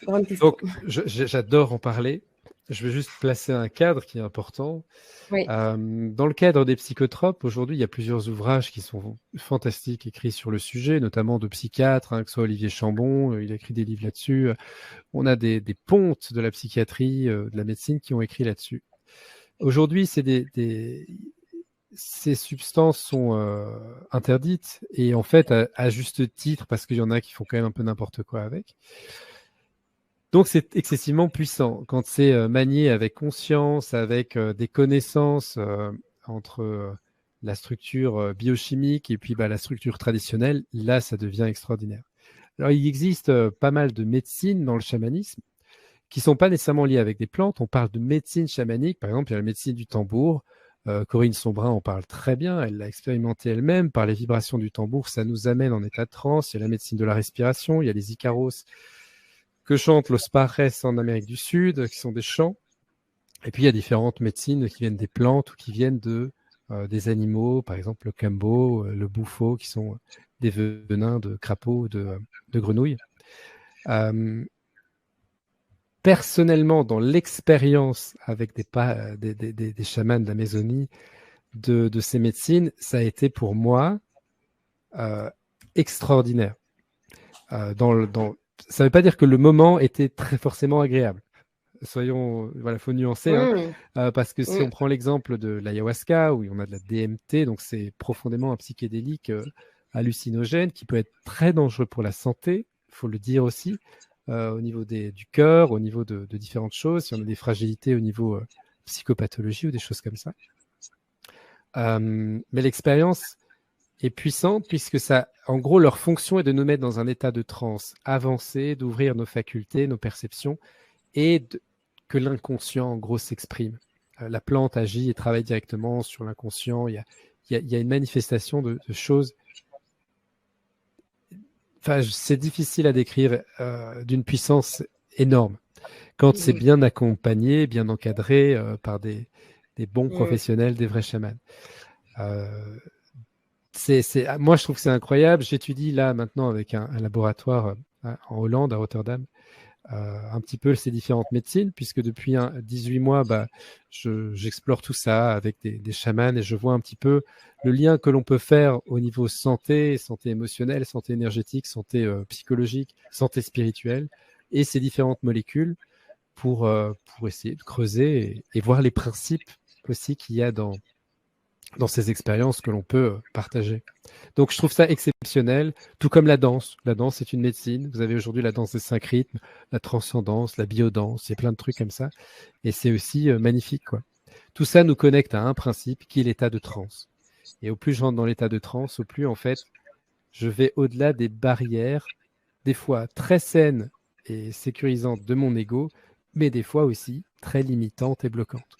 grande question. Donc, j'adore en parler. Je vais juste placer un cadre qui est important. Oui. Dans le cadre des psychotropes, aujourd'hui, il y a plusieurs ouvrages qui sont fantastiques écrits sur le sujet, notamment de psychiatres, que ce soit Olivier Chambon, il a écrit des livres là-dessus. On a des pontes de la psychiatrie, de la médecine qui ont écrit là-dessus. Aujourd'hui, ces substances sont interdites et en fait, à juste titre, parce qu'il y en a qui font quand même un peu n'importe quoi avec. Donc, c'est excessivement puissant quand c'est manié avec conscience, avec des connaissances entre la structure biochimique et puis la structure traditionnelle. Là, ça devient extraordinaire. Alors, il existe pas mal de médecines dans le chamanisme qui ne sont pas nécessairement liées avec des plantes. On parle de médecine chamanique. Par exemple, il y a la médecine du tambour. Corinne Sombrin en parle très bien. Elle l'a expérimenté elle-même. Par les vibrations du tambour, ça nous amène en état de transe. Il y a la médecine de la respiration. Il y a les Icaros que chantent Los Pares en Amérique du Sud, qui sont des chants. Et puis, il y a différentes médecines qui viennent des plantes ou qui viennent des animaux, par exemple le cambo, le bouffo, qui sont des venins de crapauds, de grenouilles. Personnellement, dans l'expérience avec des chamans d'Amazonie, de ces médecines, ça a été pour moi extraordinaire. Ça ne veut pas dire que le moment était très forcément agréable. Voilà, faut nuancer, parce que si on prend l'exemple de l'ayahuasca, où on a de la DMT, donc c'est profondément un psychédélique hallucinogène qui peut être très dangereux pour la santé, il faut le dire aussi, au niveau du cœur, au niveau de différentes choses, si on a des fragilités au niveau psychopathologie ou des choses comme ça. Mais l'expérience est puissante puisque en gros, leur fonction est de nous mettre dans un état de transe avancé, d'ouvrir nos facultés, nos perceptions et que l'inconscient, en gros, s'exprime. La plante agit et travaille directement sur l'inconscient. Il y a une manifestation de choses. Enfin, c'est difficile à décrire, d'une puissance énorme. Quand c'est bien accompagné, bien encadré par des bons professionnels, des vrais chamans. Moi, je trouve que c'est incroyable. J'étudie là maintenant avec un laboratoire en Hollande, à Rotterdam, un petit peu ces différentes médecines, puisque depuis 18 mois, j'explore tout ça avec des chamans et je vois un petit peu le lien que l'on peut faire au niveau santé émotionnelle, santé énergétique, santé psychologique, santé spirituelle, et ces différentes molécules pour essayer de creuser et voir les principes aussi qu'il y a dans ces expériences que l'on peut partager. Donc, je trouve ça exceptionnel, tout comme la danse. La danse, c'est une médecine. Vous avez aujourd'hui la danse des 5 rythmes, la transcendance, la biodanse, il y a plein de trucs comme ça. Et c'est aussi magnifique, quoi. Tout ça nous connecte à un principe qui est l'état de transe. Et au plus je rentre dans l'état de transe, au plus, en fait, je vais au-delà des barrières, des fois très saines et sécurisantes de mon ego, mais des fois aussi très limitantes et bloquantes.